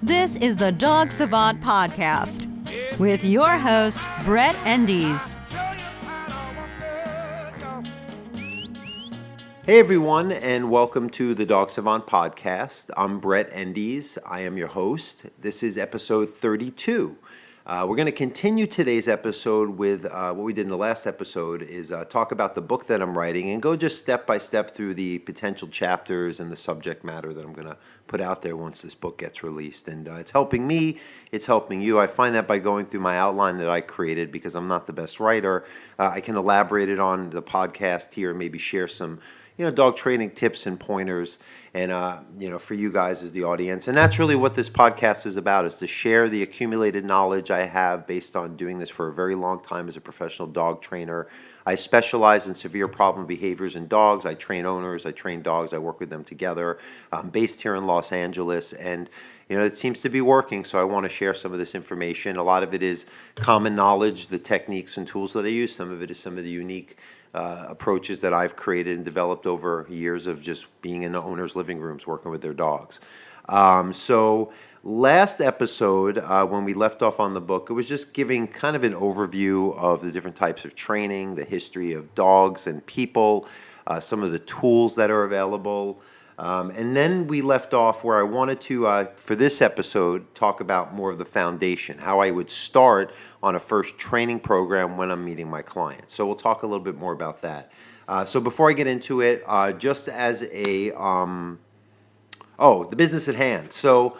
This is the Dog Savant Podcast with your host, Brett Endies. Hey everyone, and welcome to the Dog Savant Podcast. I'm Brett Endies. I am your host. This is episode 32. We're going to continue today's episode with what we did in the last episode is talk about the book that I'm writing and go just step by step through the potential chapters and the subject matter that I'm going to put out there once this book gets released. And it's helping me, it's helping you. I find that by going through my outline that I created, because I'm not the best writer, I can elaborate it on the podcast here and maybe share some dog training tips and pointers, and for you guys as the audience. And that's really what this podcast is about, is to share the accumulated knowledge I have based on doing this for a very long time as a professional dog trainer. I specialize in severe problem behaviors in dogs. I train owners, I train dogs, I work with them together. I'm based here in Los Angeles, and it seems to be working, so I want to share some of this information. A lot of it is common knowledge, the techniques and tools that I use. Some of it is some of the unique approaches that I've created and developed over years of just being in the owners' living rooms working with their dogs. So last episode, when we left off on the book, it was just giving kind of an overview of the different types of training, the history of dogs and people, some of the tools that are available. And then we left off where I wanted to, for this episode, talk about more of the foundation, how I would start on a first training program when I'm meeting my clients. So we'll talk a little bit more about that. So before I get into it, just as a, the business at hand. So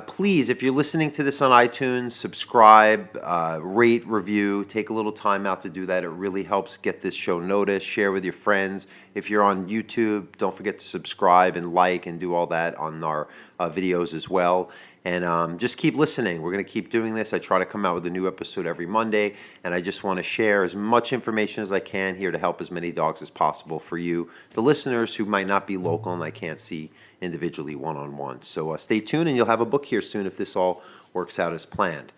please, if you're listening to this on iTunes, subscribe, rate, review, take a little time out to do that. It really helps get this show noticed. Share with your friends. If you're on YouTube, don't forget to subscribe and like and do all that on our videos as well. And just keep listening. We're going to keep doing this. I try to come out with a new episode every Monday, and I just want to share as much information as I can here to help as many dogs as possible for you, the listeners who might not be local and I can't see individually one-on-one. So stay tuned, and you'll have a book here soon if this all works out as planned.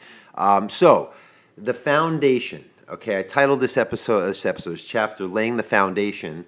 So the foundation. Okay, I titled this episode's chapter, Laying the Foundation.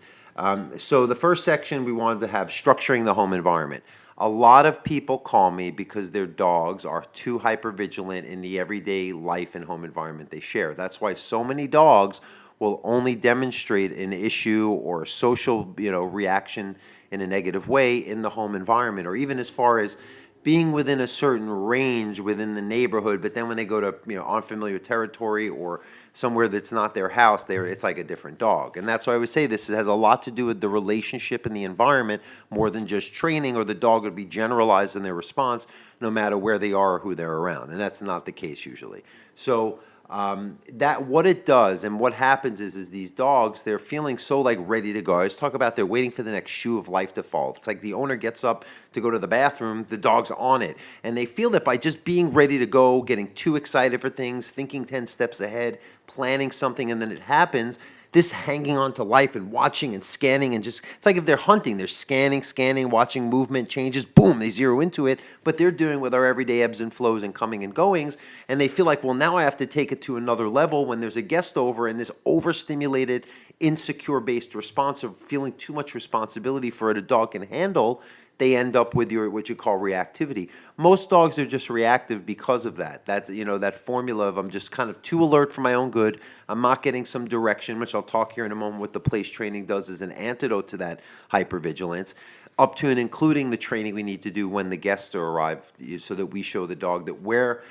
So the first section we wanted to have structuring the home environment. A lot of people call me because their dogs are too hypervigilant in the everyday life and home environment they share. That's why so many dogs will only demonstrate an issue or a social, reaction in a negative way in the home environment, or even as far as being within a certain range within the neighborhood, but then when they go to unfamiliar territory or somewhere that's not their house, it's like a different dog. And that's why I always say this has a lot to do with the relationship and the environment more than just training, or the dog would be generalized in their response no matter where they are or who they're around. And that's not the case usually. So that what it does and what happens is these dogs, they're feeling so ready to go. I always talk about they're waiting for the next shoe of life to fall. It's like the owner gets up to go to the bathroom, the dog's on it. And they feel that by just being ready to go, getting too excited for things, thinking 10 steps ahead, planning something, and then it happens, this hanging on to life and watching and scanning and just, it's like if they're hunting, they're scanning, watching movement changes, boom, they zero into it, but they're doing with our everyday ebbs and flows and coming and goings, and they feel like, well, now I have to take it to another level when there's a guest over, and this overstimulated, insecure-based response of feeling too much responsibility for what a dog can handle, they end up with what you call reactivity. Most dogs are just reactive because of that. That's, that formula of I'm just kind of too alert for my own good. I'm not getting some direction, which I'll talk here in a moment what the place training does as an antidote to that hypervigilance, up to and including the training we need to do when the guests arrive, so that we show the dog that we're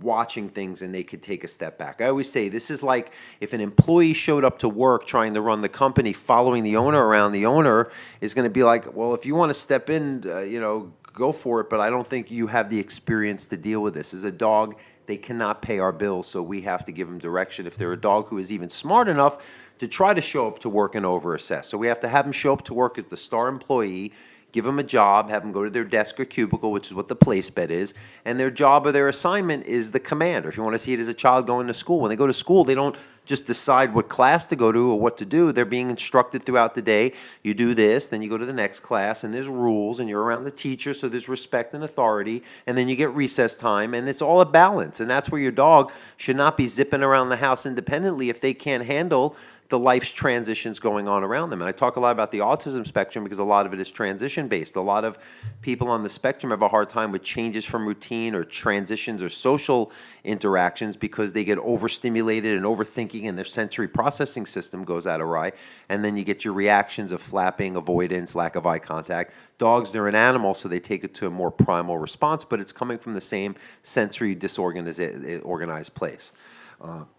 watching things and they could take a step back. I always say this is like if an employee showed up to work trying to run the company, following the owner around. The owner is going to be like, well, if you want to step in, go for it, but I don't think you have the experience to deal with this. As a dog, they cannot pay our bills, so we have to give them direction. If they're a dog who is even smart enough to try to show up to work and overassess. So we have to have them show up to work as the star employee, give them a job, have them go to their desk or cubicle, which is what the place bed is, and their job or their assignment is the command. Or if you want to see it as a child going to school, when they go to school, they don't just decide what class to go to or what to do. They're being instructed throughout the day. You do this, then you go to the next class, and there's rules, and you're around the teacher, so there's respect and authority, and then you get recess time, and it's all a balance. And that's where your dog should not be zipping around the house independently if they can't handle the life's transitions going on around them. And I talk a lot about the autism spectrum because a lot of it is transition based. A lot of people on the spectrum have a hard time with changes from routine or transitions or social interactions because they get overstimulated and overthinking and their sensory processing system goes out of awry. And then you get your reactions of flapping, avoidance, lack of eye contact. Dogs, they're an animal, so they take it to a more primal response, but it's coming from the same sensory disorganized place.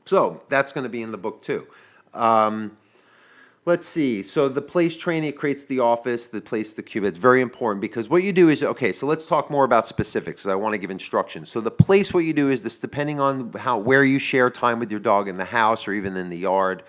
So that's going to be in the book too. Let's see. So the place training, it creates the office, the place, the cube. It's very important because what you do is, okay, so let's talk more about specifics. I want to give instructions. So the place, what you do is this, depending on where you share time with your dog in the house or even in the yard,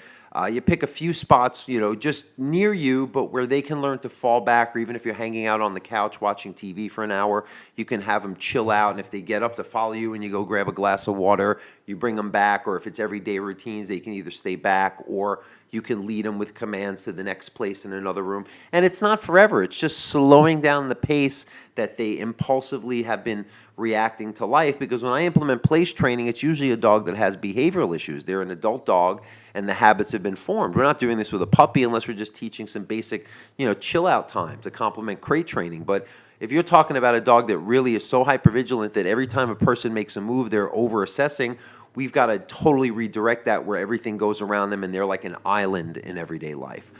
you pick a few spots, just near you, but where they can learn to fall back, or even if you're hanging out on the couch watching TV for an hour, you can have them chill out. And if they get up to follow you and you go grab a glass of water, you bring them back. Or if it's everyday routines, they can either stay back or you can lead them with commands to the next place in another room. And it's not forever. It's just slowing down the pace that they impulsively have been reacting to life. Because when I implement place training, it's usually a dog that has behavioral issues. They're an adult dog and the habits have been formed. We're not doing this with a puppy unless we're just teaching some basic, chill out time to complement crate training. But if you're talking about a dog that really is so hypervigilant that every time a person makes a move, they're over assessing, we've got to totally redirect that where everything goes around them and they're like an island in everyday life.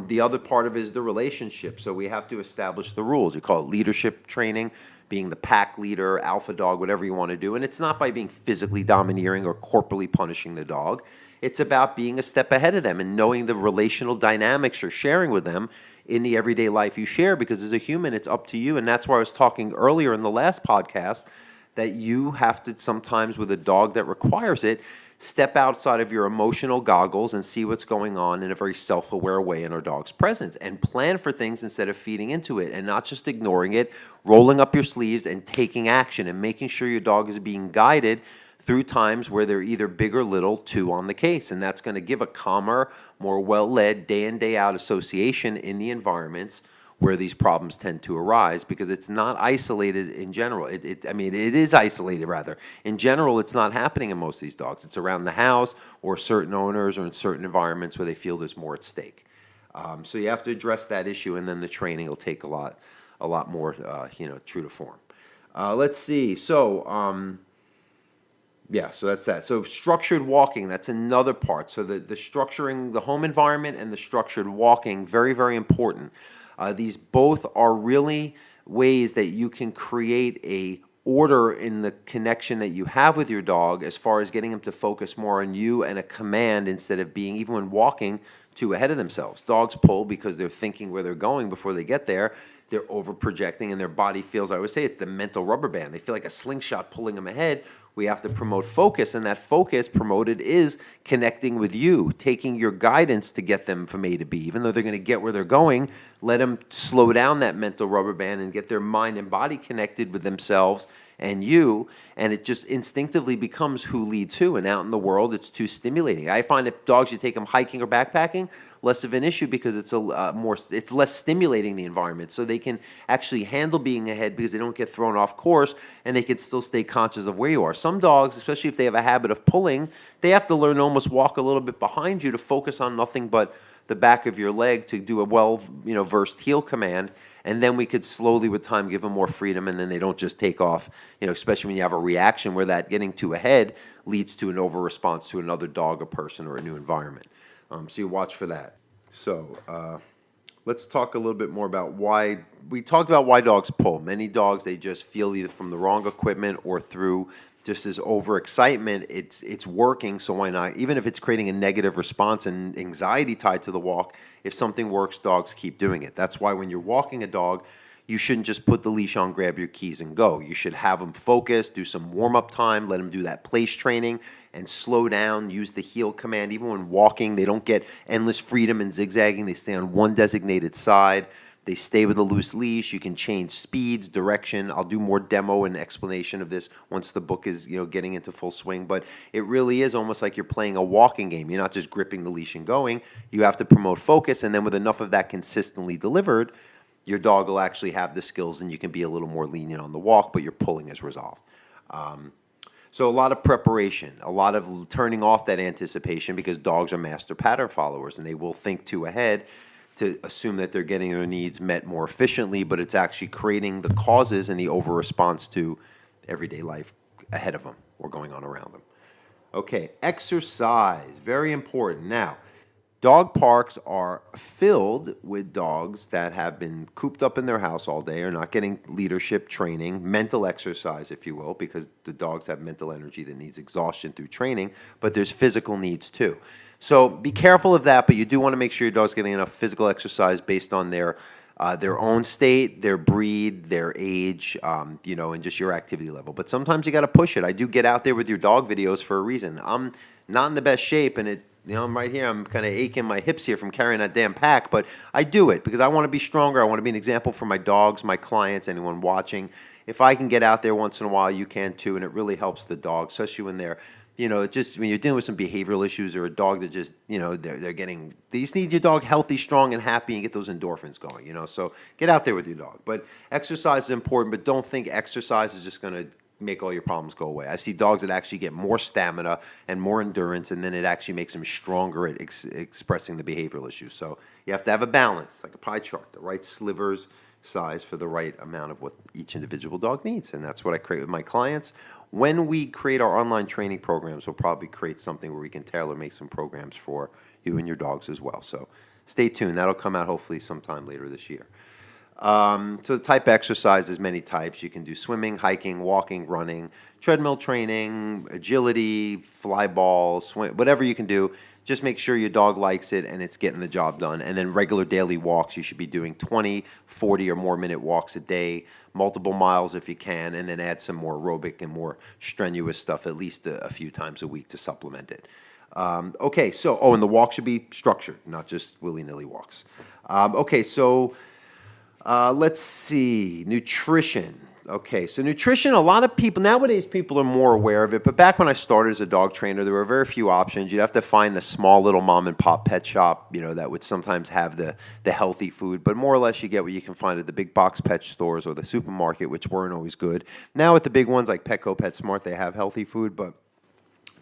The other part of it is the relationship. So we have to establish the rules. You call it leadership training, being the pack leader, alpha dog, whatever you want to do. And it's not by being physically domineering or corporally punishing the dog. It's about being a step ahead of them and knowing the relational dynamics you're sharing with them in the everyday life you share, because as a human, it's up to you. And that's why I was talking earlier in the last podcast that you have to sometimes, with a dog that requires it, step outside of your emotional goggles and see what's going on in a very self-aware way in our dog's presence and plan for things instead of feeding into it and not just ignoring it, rolling up your sleeves and taking action and making sure your dog is being guided through times where they're either big or little, two on the case. And that's going to give a calmer, more well-led, day in, day out association in the environments where these problems tend to arise, because it's not isolated in general. It is isolated rather. In general, it's not happening in most of these dogs. It's around the house or certain owners or in certain environments where they feel there's more at stake. So you have to address that issue, and then the training will take a lot more, true to form. Let's see. So, so that's that. So structured walking, that's another part. So the structuring the home environment and the structured walking, very, very important. These both are really ways that you can create a order in the connection that you have with your dog as far as getting them to focus more on you and a command instead of being, even when walking, too ahead of themselves. Dogs pull because they're thinking where they're going before they get there. They're over projecting and their body feels, I always say, it's the mental rubber band. They feel like a slingshot pulling them ahead. We have to promote focus, and that focus promoted is connecting with you, taking your guidance to get them from A to B. Even though they're going to get where they're going, let them slow down that mental rubber band and get their mind and body connected with themselves and you, and it just instinctively becomes who leads who. And out in the world, it's too stimulating. I find that dogs, you take them hiking or backpacking, less of an issue because it's it's less stimulating the environment, so they can actually handle being ahead because they don't get thrown off course and they can still stay conscious of where you are. Some dogs, especially if they have a habit of pulling, they have to learn to almost walk a little bit behind you to focus on nothing but the back of your leg to do a versed heel command, and then we could slowly with time give them more freedom, and then they don't just take off, especially when you have a reaction where that getting too ahead leads to an over response to another dog, a person, or a new environment. So you watch for that. So let's talk a little bit more about why, we talked about why dogs pull. Many dogs, they just feel either from the wrong equipment or through just as overexcitement, it's working, so why not? Even if it's creating a negative response and anxiety tied to the walk, if something works, dogs keep doing it. That's why when you're walking a dog, you shouldn't just put the leash on, grab your keys, and go. You should have them focus, do some warm-up time, let them do that place training, and slow down, use the heel command. Even when walking, they don't get endless freedom and zigzagging. They stay on one designated side. They stay with a loose leash. You can change speeds, direction. I'll do more demo and explanation of this once the book is, getting into full swing. But it really is almost like you're playing a walking game. You're not just gripping the leash and going. You have to promote focus, and then with enough of that consistently delivered, your dog will actually have the skills, and you can be a little more lenient on the walk, but your pulling is resolved. So a lot of preparation, a lot of turning off that anticipation, because dogs are master pattern followers and they will think too ahead to assume that they're getting their needs met more efficiently, but it's actually creating the causes and the over-response to everyday life ahead of them or going on around them. Okay, exercise, very important. Now, dog parks are filled with dogs that have been cooped up in their house all day, are not getting leadership training, mental exercise, if you will, because the dogs have mental energy that needs exhaustion through training, but there's physical needs too. So be careful of that, but you do want to make sure your dog's getting enough physical exercise based on their own state, their breed, their age, and just your activity level. But sometimes you got to push it. I do get out there with your dog videos for a reason. I'm not in the best shape, and I'm right here. I'm kind of aching my hips here from carrying that damn pack, but I do it because I want to be stronger. I want to be an example for my dogs, my clients, anyone watching. If I can get out there once in a while, you can too, and it really helps the dog, especially when they're just when you're dealing with some behavioral issues or a dog that just, they just need your dog healthy, strong, and happy and get those endorphins going, So get out there with your dog. But exercise is important, but don't think exercise is just going to make all your problems go away. I see dogs that actually get more stamina and more endurance, and then it actually makes them stronger at expressing the behavioral issues. So you have to have a balance, like a pie chart, the right slivers size for the right amount of what each individual dog needs. And that's what I create with my clients. When we create our online training programs, we'll probably create something where we can tailor make some programs for you and your dogs as well. So stay tuned. That'll come out hopefully sometime later this year. So the type of exercise, there's many types. You can do swimming, hiking, walking, running, treadmill training, agility, fly ball, swim, whatever you can do. Just make sure your dog likes it and it's getting the job done. And then regular daily walks, you should be doing 20, 40 or more minute walks a day, multiple miles if you can, and then add some more aerobic and more strenuous stuff at least a few times a week to supplement it. And the walk should be structured, not just willy-nilly walks. Let's see, nutrition. Okay, so nutrition, a lot of people, nowadays people are more aware of it, but back when I started as a dog trainer, there were very few options. You'd have to find a small little mom and pop pet shop, that would sometimes have the healthy food, but more or less you get what you can find at the big box pet stores or the supermarket, which weren't always good. Now at the big ones like Petco, PetSmart, they have healthy food, but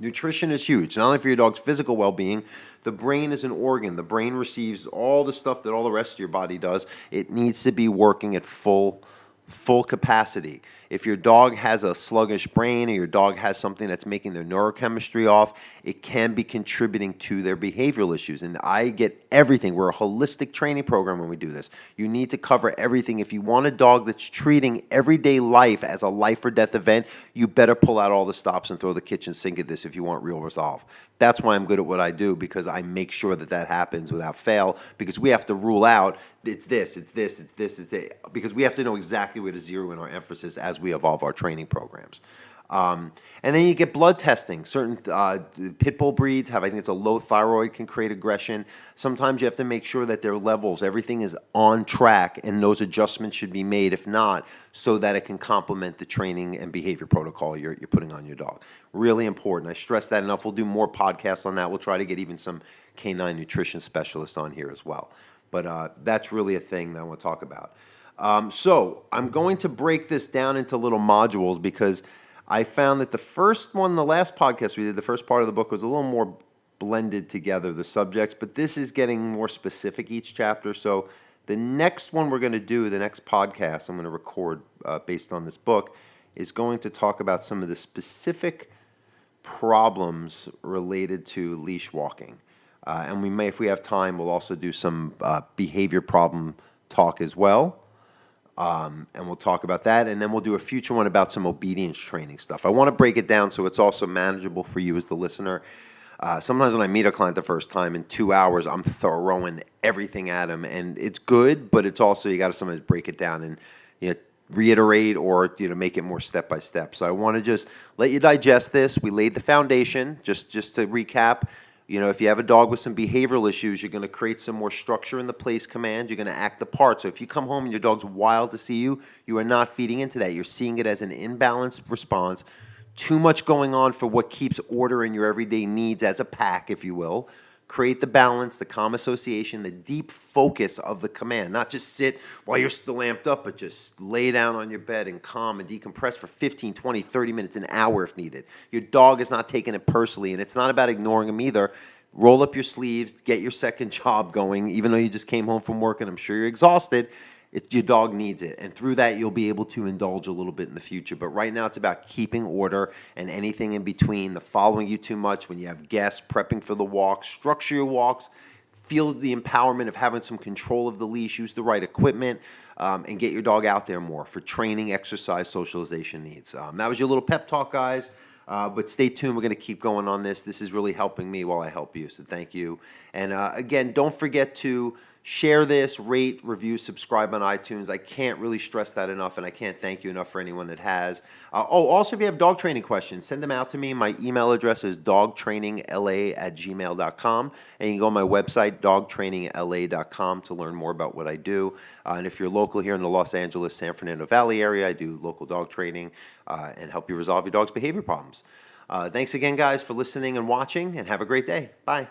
nutrition is huge, not only for your dog's physical well-being. The brain is an organ. The brain receives all the stuff that all the rest of your body does. It needs to be working at full capacity. If your dog has a sluggish brain or your dog has something that's making their neurochemistry off, it can be contributing to their behavioral issues. And I get everything. We're a holistic training program when we do this. You need to cover everything. If you want a dog that's treating everyday life as a life or death event, you better pull out all the stops and throw the kitchen sink at this if you want real resolve. That's why I'm good at what I do, because I make sure that happens without fail, because we have to rule out it's this, because we have to know exactly where to zero in our emphasis as we evolve our training programs. And then you get blood testing. Certain pit bull breeds have, I think it's a low thyroid, can create aggression. Sometimes you have to make sure that their levels, everything is on track, and those adjustments should be made, if not, so that it can complement the training and behavior protocol you're putting on your dog. Really important. I stress that enough. We'll do more podcasts on that. We'll try to get even some canine nutrition specialists on here as well. But that's really a thing that I want to talk about. So I'm going to break this down into little modules, because I found that the last podcast we did, the first part of the book was a little more blended together, the subjects, but this is getting more specific each chapter. So the next one we're going to do, the next podcast I'm going to record based on this book, is going to talk about some of the specific problems related to leash walking. And we may, if we have time, we'll also do some behavior problem talk as well. And we'll talk about that, and then we'll do a future one about some obedience training stuff. I want to break it down so it's also manageable for you as the listener. Sometimes when I meet a client the first time, in 2 hours, I'm throwing everything at them, and it's good, but it's also, you got to sometimes break it down and reiterate or make it more step by step. So I want to just let you digest this. We laid the foundation, just to recap. If you have a dog with some behavioral issues, you're going to create some more structure in the place command. You're going to act the part. So if you come home and your dog's wild to see you, you are not feeding into that. You're seeing it as an imbalanced response. Too much going on for what keeps order in your everyday needs as a pack, if you will. Create the balance, the calm association, the deep focus of the command. Not just sit while you're still amped up, but just lay down on your bed and calm and decompress for 15, 20, 30 minutes, an hour if needed. Your dog is not taking it personally, and it's not about ignoring him either. Roll up your sleeves, get your second job going, even though you just came home from work and I'm sure you're exhausted. Your dog needs it, and through that, you'll be able to indulge a little bit in the future. But right now, it's about keeping order and anything in between, the following you too much when you have guests, prepping for the walk, structure your walks, feel the empowerment of having some control of the leash, use the right equipment, and get your dog out there more for training, exercise, socialization needs. That was your little pep talk, guys. But stay tuned. We're going to keep going on this. This is really helping me while I help you, so thank you. And again, don't forget to share this, rate, review, subscribe on iTunes. I can't really stress that enough, and I can't thank you enough for anyone that has. Also, if you have dog training questions, send them out to me. My email address is dogtrainingla@gmail.com, and you can go on my website, dogtrainingla.com, to learn more about what I do. And if you're local here in the Los Angeles, San Fernando Valley area, I do local dog training and help you resolve your dog's behavior problems. Thanks again, guys, for listening and watching, and have a great day. Bye.